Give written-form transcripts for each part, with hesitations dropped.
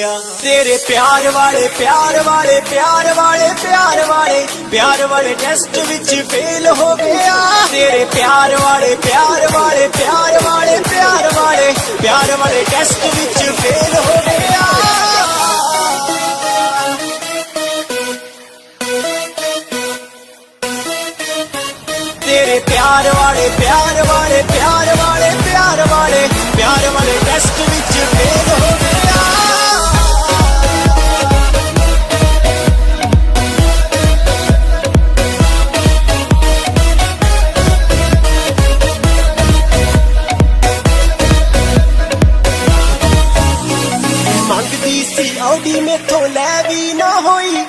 गया। तेरे प्यार वाले प्यार वाले प्यार वाले प्यार वाले प्यार वाले टेस्ट विच फेल हो गया। तेरे प्यार वाले प्यार वाले प्यार वाले प्यार वाले प्यार वाले टेस्ट विच फेल हो गया। तेरे प्यार वाले प्यार वाले प्यार वाले प्यार वाले प्यार वाले टेस्ट विच फेल हो गया। मंगदी सी औडी मेथों लै भी ना होई,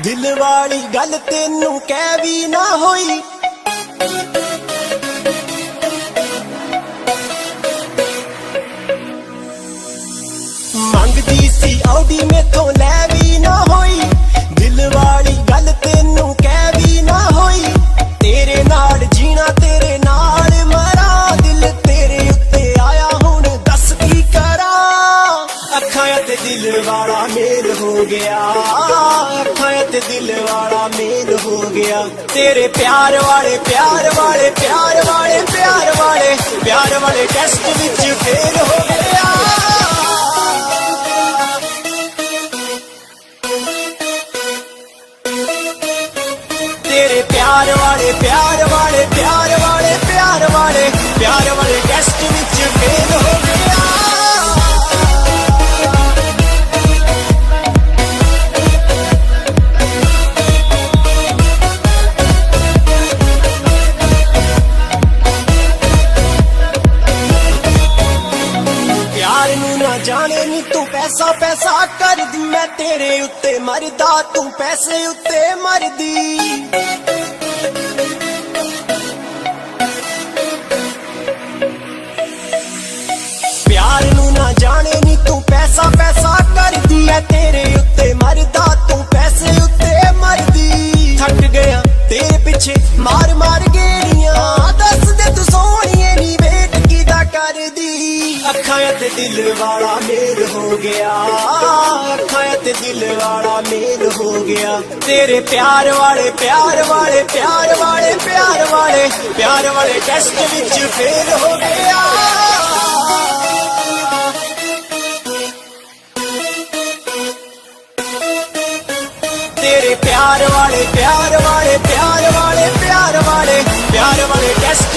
दिल वाली गल तेनू कह भी ना होई। मंगदी सी औडी मेथों लै भी ना होई, दिल वाली गल तेनू कह भी ना होई। तेरे नाल जीना तेरे नाल मरा, दिल तेरे उत्ते आया हुण दस की करा। अखां ते दिल वाला मेल हो गया, अखां ते दिल वाला मेल हो गया। तेरे प्यार वाले प्यार वाले प्यार वाले प्यार वाले प्यार वाले टेस्ट विच फेल हो गया। तेरे प्यार वाले प्यार वाले प्यार वाले प्यार वाले प्यार वाले टेस्ट विच फेल हो गया। प्यार नू ना जाने नी तू पैसा पैसा कर दी, मैं तेरे उत्ते मरदा तू पैसे उत्ते मरदी। प्यार नू ना जाने नी तू पैसा पैसा कर दी, मैं तेरे उत्ते मरदा तू पैसे उत्ते मरदी। थक गया तेरे पिछे मार मार गेड़ियां, दस दे तू सोहणीए नी वेट कीदा कर दी। अखां ते दिल वाला मेल हो गया, अखां ते दिल वाला मेल हो गया। तेरे प्यार वाले प्यार वाले प्यार वाले प्यार वाले प्यार वाले टेस्ट विच फेल हो गया। तेरे प्यार वाले प्यार वाले प्यार वाले प्यार वाले प्यार वाले टेस्ट